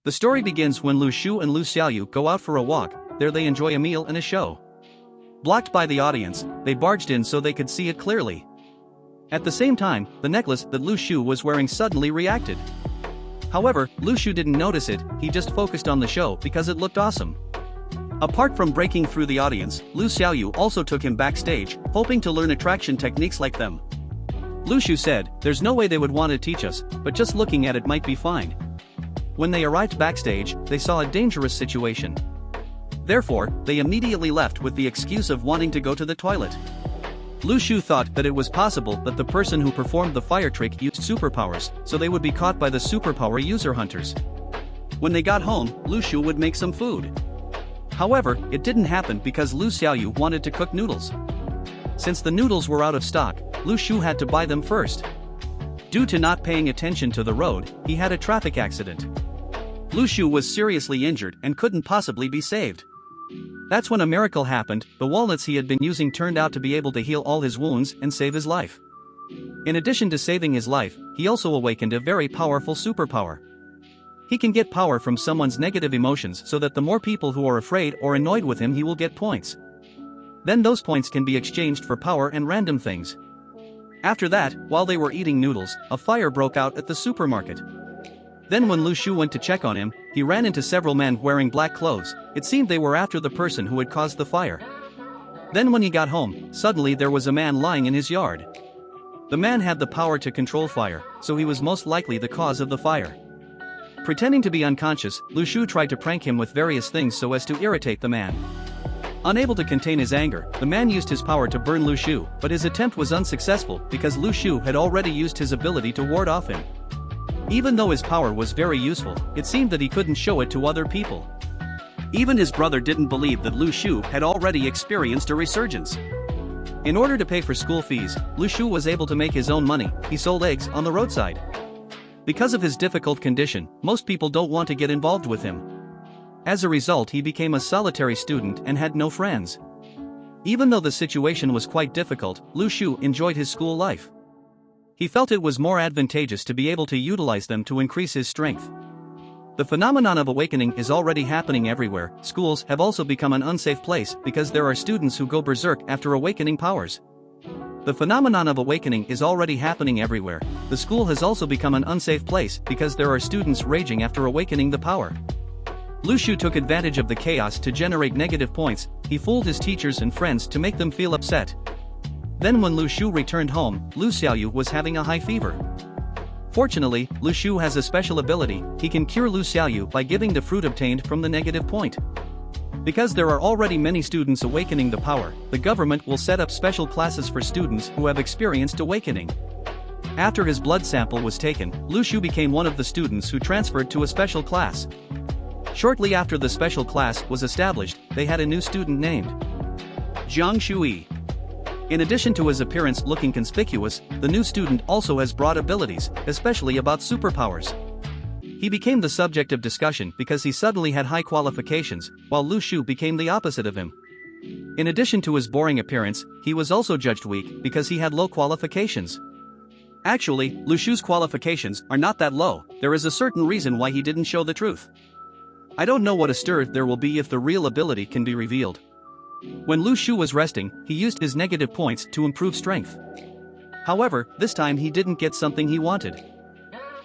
The story begins when Lu Shu and Lu Xiaoyu go out for a walk. There they enjoy a meal and a show. Blocked by the audience, they barged in so they could see it clearly. At the same time, the necklace that Lu Shu was wearing suddenly reacted. However, Lu Shu didn't notice it, he just focused on the show because it looked awesome. Apart from breaking through the audience, Lu Xiaoyu also took him backstage, hoping to learn attraction techniques like them. Lu Shu said, "There's no way they would want to teach us, but just looking at it might be fine." When they arrived backstage, they saw a dangerous situation. Therefore, they immediately left with the excuse of wanting to go to the toilet. Lu Shu thought that it was possible that the person who performed the fire trick used superpowers, so they would be caught by the superpower user hunters. When they got home, Lu Shu would make some food. However, it didn't happen because Lu Xiaoyu wanted to cook noodles. Since the noodles were out of stock, Lu Shu had to buy them first. Due to not paying attention to the road, he had a traffic accident. Lu Shu was seriously injured and couldn't possibly be saved. That's when a miracle happened. The walnuts he had been using turned out to be able to heal all his wounds and save his life. In addition to saving his life, he also awakened a very powerful superpower. He can get power from someone's negative emotions so that the more people who are afraid or annoyed with him he will get points. Then those points can be exchanged for power and random things. After that, while they were eating noodles, a fire broke out at the supermarket. Then when Lu Shu went to check on him, he ran into several men wearing black clothes. It seemed they were after the person who had caused the fire. Then when he got home, suddenly there was a man lying in his yard. The man had the power to control fire, so he was most likely the cause of the fire. Pretending to be unconscious, Lu Shu tried to prank him with various things so as to irritate the man. Unable to contain his anger, the man used his power to burn Lu Shu, but his attempt was unsuccessful because Lu Shu had already used his ability to ward off him. Even though his power was very useful, it seemed that he couldn't show it to other people. Even his brother didn't believe that Lu Shu had already experienced a resurgence. In order to pay for school fees, Lu Shu was able to make his own money. He sold eggs on the roadside. Because of his difficult condition, most people don't want to get involved with him. As a result, he became a solitary student and had no friends. Even though the situation was quite difficult, Lu Shu enjoyed his school life. He felt it was more advantageous to be able to utilize them to increase his strength. The phenomenon of awakening is already happening everywhere. Schools have also become an unsafe place because there are students who go berserk after awakening powers. The phenomenon of awakening is already happening everywhere. The school has also become an unsafe place because there are students raging after awakening the power. Lu Shu took advantage of the chaos to generate negative points. He fooled his teachers and friends to make them feel upset. Then when Lu Shu returned home, Lu Xiaoyu was having a high fever. Fortunately, Lu Shu has a special ability. He can cure Lu Xiaoyu by giving the fruit obtained from the negative point. Because there are already many students awakening the power, the government will set up special classes for students who have experienced awakening. After his blood sample was taken, Lu Shu became one of the students who transferred to a special class. Shortly after the special class was established, they had a new student named Jiang Shui. In addition to his appearance looking conspicuous, the new student also has broad abilities, especially about superpowers. He became the subject of discussion because he suddenly had high qualifications, while Lu Shu became the opposite of him. In addition to his boring appearance, he was also judged weak because he had low qualifications. Actually, Lu Shu's qualifications are not that low. There is a certain reason why he didn't show the truth. I don't know what a stir there will be if the real ability can be revealed. When Lu Shu was resting, he used his negative points to improve strength. However, this time he didn't get something he wanted.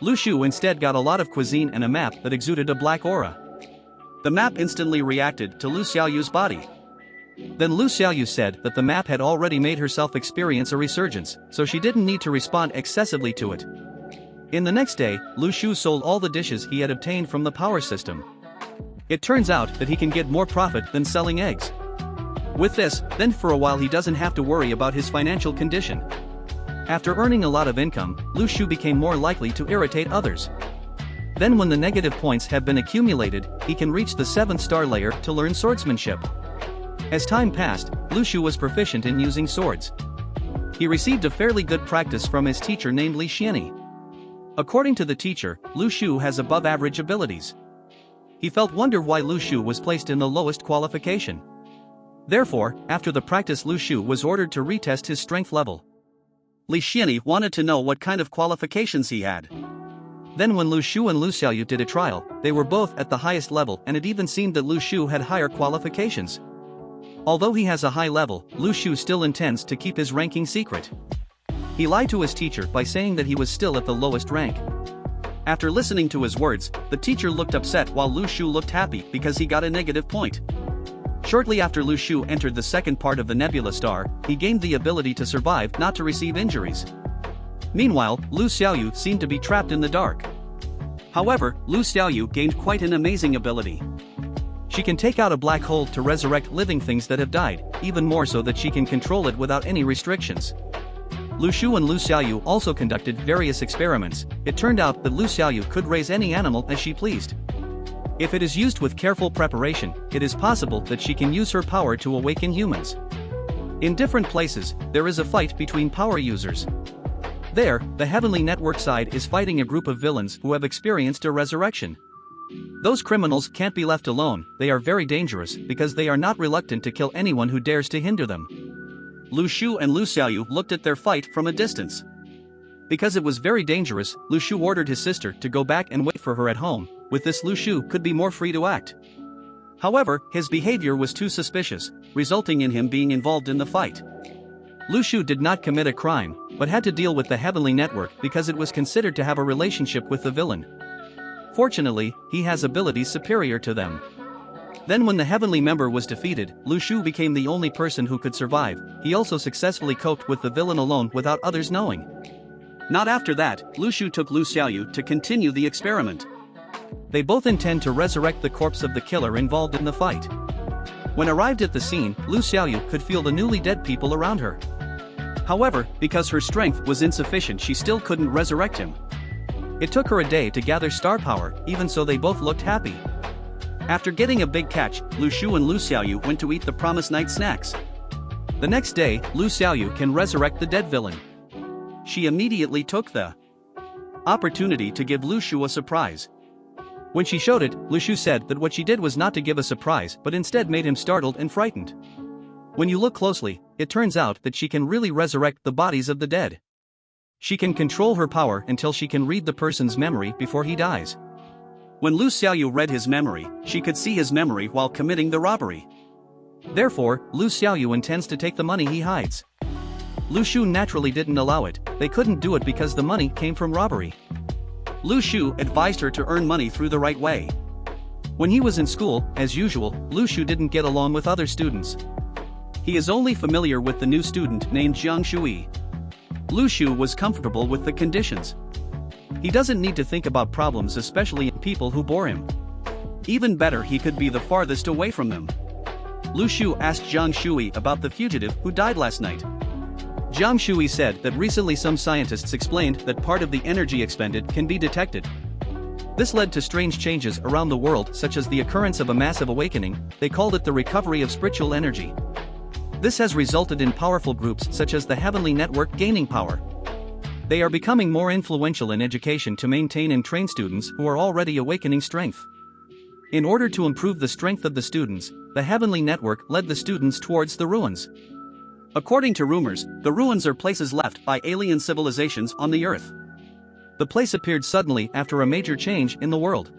Lu Shu instead got a lot of cuisine and a map that exuded a black aura. The map instantly reacted to Lu Xiaoyu's body. Then Lu Xiaoyu said that the map had already made herself experience a resurgence, so she didn't need to respond excessively to it. In the next day, Lu Shu sold all the dishes he had obtained from the power system. It turns out that he can get more profit than selling eggs. With this, then for a while he doesn't have to worry about his financial condition. After earning a lot of income, Lu Shu became more likely to irritate others. Then when the negative points have been accumulated, he can reach the 7th star layer to learn swordsmanship. As time passed, Lu Shu was proficient in using swords. He received a fairly good practice from his teacher named Li Xiani. According to the teacher, Lu Shu has above average abilities. He felt wonder why Lu Shu was placed in the lowest qualification. Therefore, after the practice Lu Shu was ordered to retest his strength level. Li Xiani wanted to know what kind of qualifications he had. Then when Lu Shu and Lu Xiaoyu did a trial, they were both at the highest level, and it even seemed that Lu Shu had higher qualifications. Although he has a high level, Lu Shu still intends to keep his ranking secret. He lied to his teacher by saying that he was still at the lowest rank. After listening to his words, the teacher looked upset while Lu Shu looked happy because he got a negative point. Shortly after Lu Shu entered the second part of the nebula star, he gained the ability to survive, not to receive injuries. Meanwhile, Lu Xiaoyu seemed to be trapped in the dark. However, Lu Xiaoyu gained quite an amazing ability. She can take out a black hole to resurrect living things that have died, even more so that she can control it without any restrictions. Lu Shu and Lu Xiaoyu also conducted various experiments. It turned out that Lu Xiaoyu could raise any animal as she pleased. If it is used with careful preparation, it is possible that she can use her power to awaken humans. In different places, there is a fight between power users. There, the Heavenly Network side is fighting a group of villains who have experienced a resurrection. Those criminals can't be left alone. They are very dangerous because they are not reluctant to kill anyone who dares to hinder them. Lu Shu and Lu Xiaoyu looked at their fight from a distance. Because it was very dangerous, Lu Shu ordered his sister to go back and wait for her at home. With this, Lu Shu could be more free to act. However, his behavior was too suspicious, resulting in him being involved in the fight. Lu Shu did not commit a crime, but had to deal with the Heavenly Network because it was considered to have a relationship with the villain. Fortunately, he has abilities superior to them. Then when the Heavenly member was defeated, Lu Shu became the only person who could survive. He also successfully coped with the villain alone without others knowing. Not after that, Lu Shu took Lu Xiaoyu to continue the experiment. They both intend to resurrect the corpse of the killer involved in the fight. When arrived at the scene, Lu Xiaoyu could feel the newly dead people around her. However, because her strength was insufficient, she still couldn't resurrect him. It took her a day to gather star power, even so they both looked happy. After getting a big catch, Lu Shu and Lu Xiaoyu went to eat the promised night snacks. The next day, Lu Xiaoyu can resurrect the dead villain. She immediately took the opportunity to give Lu Shu a surprise. When she showed it, Lu Shu said that what she did was not to give a surprise but instead made him startled and frightened. When you look closely, it turns out that she can really resurrect the bodies of the dead. She can control her power until she can read the person's memory before he dies. When Lu Xiaoyu read his memory, she could see his memory while committing the robbery. Therefore, Lu Xiaoyu intends to take the money he hides. Lu Shu naturally didn't allow it. They couldn't do it because the money came from robbery. Lu Shu advised her to earn money through the right way. When he was in school, as usual, Lu Shu didn't get along with other students. He is only familiar with the new student named Jiang Shui. Lu Shu was comfortable with the conditions. He doesn't need to think about problems, especially in people who bore him. Even better, he could be the farthest away from them. Lu Shu asked Jiang Shui about the fugitive who died last night. Jiang Shui said that recently some scientists explained that part of the energy expended can be detected. This led to strange changes around the world, such as the occurrence of a massive awakening. They called it the recovery of spiritual energy. This has resulted in powerful groups such as the Heavenly Network gaining power. They are becoming more influential in education to maintain and train students who are already awakening strength. In order to improve the strength of the students, the Heavenly Network led the students towards the ruins. According to rumors, the ruins are places left by alien civilizations on the Earth. The place appeared suddenly after a major change in the world.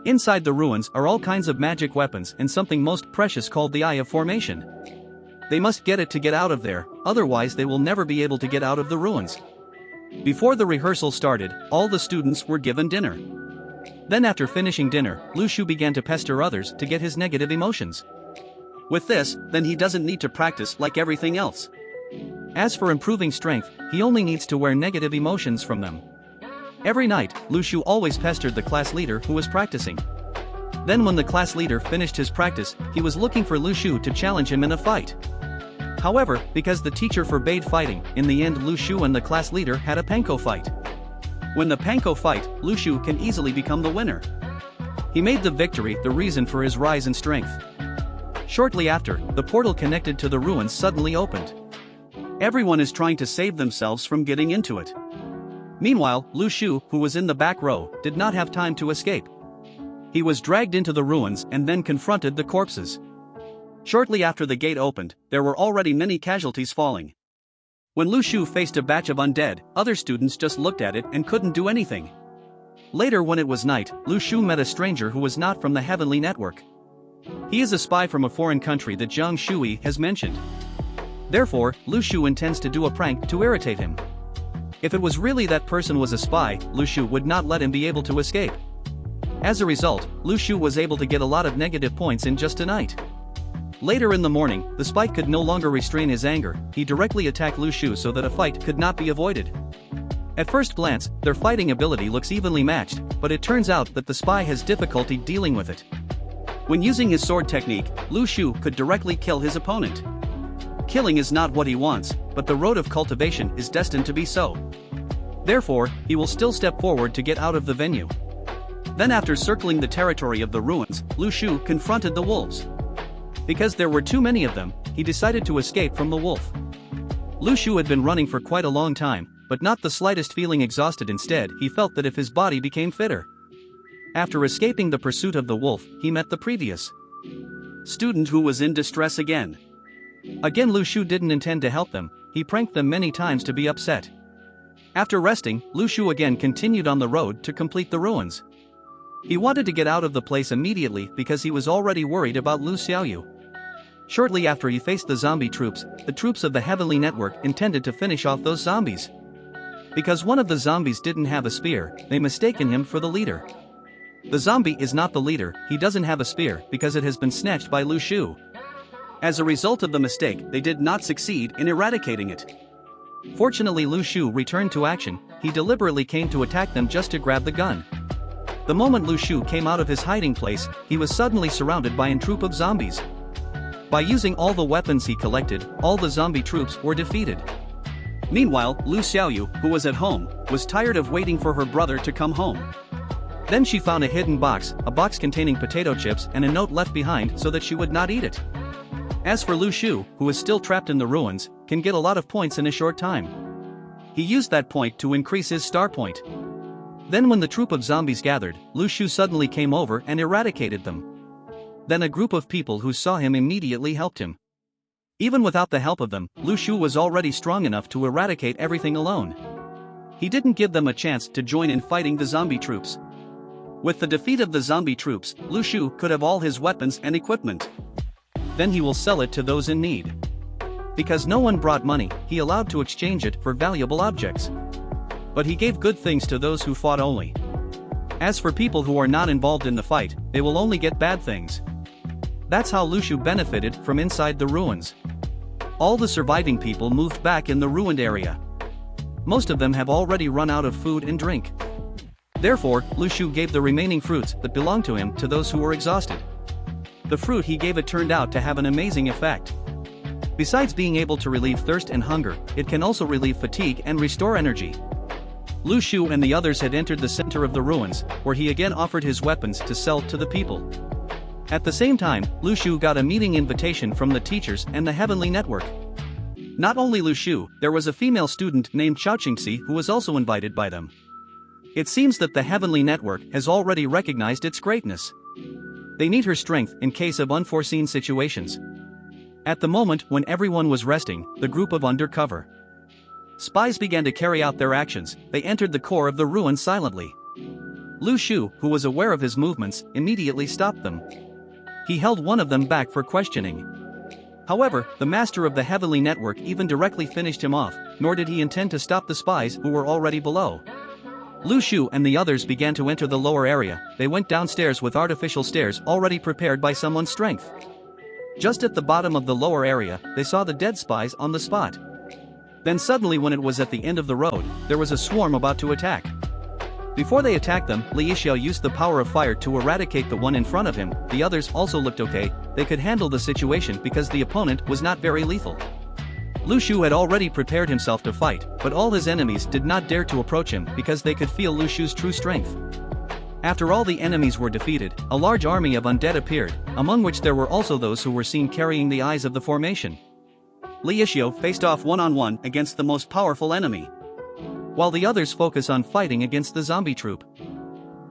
Inside the ruins are all kinds of magic weapons and something most precious called the Eye of Formation. They must get it to get out of there, otherwise they will never be able to get out of the ruins. Before the rehearsal started, all the students were given dinner. Then after finishing dinner, Lu Shu began to pester others to get his negative emotions. With this, then he doesn't need to practice like everything else. As for improving strength, he only needs to wear negative emotions from them. Every night, Lu Shu always pestered the class leader who was practicing. Then when the class leader finished his practice, he was looking for Lu Shu to challenge him in a fight. However, because the teacher forbade fighting, in the end Lu Shu and the class leader had a panko fight. When the panko fight, Lu Shu can easily become the winner. He made the victory the reason for his rise in strength. Shortly after, the portal connected to the ruins suddenly opened. Everyone is trying to save themselves from getting into it. Meanwhile, Lu Shu, who was in the back row, did not have time to escape. He was dragged into the ruins and then confronted the corpses. Shortly after the gate opened, there were already many casualties falling. When Lu Shu faced a batch of undead, other students just looked at it and couldn't do anything. Later when it was night, Lu Shu met a stranger who was not from the Heavenly Network. He is a spy from a foreign country that Zhang Shui has mentioned. Therefore, Lu Shu intends to do a prank to irritate him. If it was really that person was a spy, Lu Shu would not let him be able to escape. As a result, Lu Shu was able to get a lot of negative points in just a night. Later in the morning, the spy could no longer restrain his anger. He directly attacked Lu Shu so that a fight could not be avoided. At first glance, their fighting ability looks evenly matched, but it turns out that the spy has difficulty dealing with it. When using his sword technique, Lu Shu could directly kill his opponent. Killing is not what he wants, but the road of cultivation is destined to be so. Therefore, he will still step forward to get out of the venue. Then after circling the territory of the ruins, Lu Shu confronted the wolves. Because there were too many of them, he decided to escape from the wolf. Lu Shu had been running for quite a long time, but not the slightest feeling exhausted. Instead, he felt that if his body became fitter. After escaping the pursuit of the wolf, he met the previous student who was in distress again. Again, Lu Shu didn't intend to help them. He pranked them many times to be upset. After resting, Lu Shu again continued on the road to complete the ruins. He wanted to get out of the place immediately because he was already worried about Lu Xiaoyu. Shortly after he faced the zombie troops, the troops of the Heavenly Network intended to finish off those zombies. Because one of the zombies didn't have a spear, they mistaken him for the leader. The zombie is not the leader, he doesn't have a spear because it has been snatched by Lu Shu. As a result of the mistake, they did not succeed in eradicating it. Fortunately, Lu Shu returned to action. He deliberately came to attack them just to grab the gun. The moment Lu Shu came out of his hiding place, he was suddenly surrounded by a troop of zombies. By using all the weapons he collected, all the zombie troops were defeated. Meanwhile, Lu Xiaoyu, who was at home, was tired of waiting for her brother to come home. Then she found a hidden box, a box containing potato chips and a note left behind so that she would not eat it. As for Lu Shu, who is still trapped in the ruins, can get a lot of points in a short time. He used that point to increase his star point. Then when the troop of zombies gathered, Lu Shu suddenly came over and eradicated them. Then a group of people who saw him immediately helped him. Even without the help of them, Lu Shu was already strong enough to eradicate everything alone. He didn't give them a chance to join in fighting the zombie troops. With the defeat of the zombie troops, Lu Shu could have all his weapons and equipment. Then he will sell it to those in need. Because no one brought money, he allowed to exchange it for valuable objects. But he gave good things to those who fought only. As for people who are not involved in the fight, they will only get bad things. That's how Lu Shu benefited from inside the ruins. All the surviving people moved back in the ruined area. Most of them have already run out of food and drink. Therefore, Lu Shu gave the remaining fruits that belonged to him to those who were exhausted. The fruit he gave it turned out to have an amazing effect. Besides being able to relieve thirst and hunger, it can also relieve fatigue and restore energy. Lu Shu and the others had entered the center of the ruins, where he again offered his weapons to sell to the people. At the same time, Lu Shu got a meeting invitation from the teachers and the Heavenly Network. Not only Lu Shu, there was a female student named Chao Qingxi who was also invited by them. It seems that the Heavenly Network has already recognized its greatness. They need her strength in case of unforeseen situations. At the moment when everyone was resting, the group of undercover spies began to carry out their actions. They entered the core of the ruin silently. Lu Shu, who was aware of his movements, immediately stopped them. He held one of them back for questioning. However, the master of the Heavenly Network even directly finished him off, nor did he intend to stop the spies who were already below. Lu Shu and the others began to enter the lower area. They went downstairs with artificial stairs already prepared by someone's strength. Just at the bottom of the lower area, they saw the dead spies on the spot. Then suddenly, when it was at the end of the road, there was a swarm about to attack. Before they attacked them, Li Yixiao used the power of fire to eradicate the one in front of him. The others also looked okay. They could handle the situation because the opponent was not very lethal. Lu Shu had already prepared himself to fight, but all his enemies did not dare to approach him because they could feel Lu Shu's true strength. After all the enemies were defeated, a large army of undead appeared, among which there were also those who were seen carrying the eyes of the formation. Li Yixiao faced off one-on-one against the most powerful enemy, while the others focus on fighting against the zombie troop.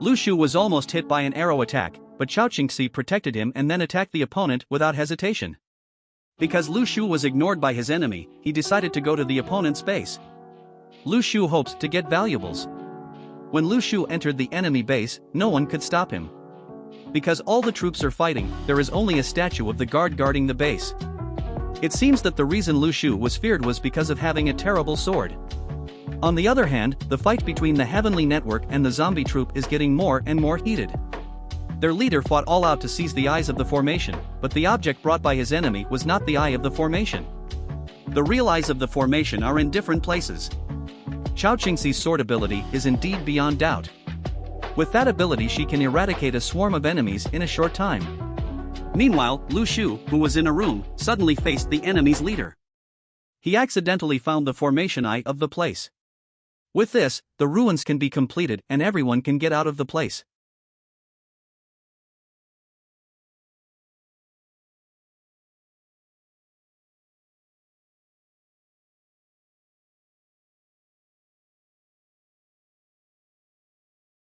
Lu Shu was almost hit by an arrow attack, but Chao Qingxi protected him and then attacked the opponent without hesitation. Because Lu Shu was ignored by his enemy, he decided to go to the opponent's base. Lu Shu hopes to get valuables. When Lu Shu entered the enemy base, no one could stop him. Because all the troops are fighting, there is only a statue of the guard guarding the base. It seems that the reason Lu Shu was feared was because of having a terrible sword. On the other hand, the fight between the Heavenly Network and the zombie troop is getting more and more heated. Their leader fought all out to seize the eyes of the formation, but the object brought by his enemy was not the eye of the formation. The real eyes of the formation are in different places. Chao Qingxi's sword ability is indeed beyond doubt. With that ability she can eradicate a swarm of enemies in a short time. Meanwhile, Lu Shu, who was in a room, suddenly faced the enemy's leader. He accidentally found the formation eye of the place. With this, the ruins can be completed and everyone can get out of the place.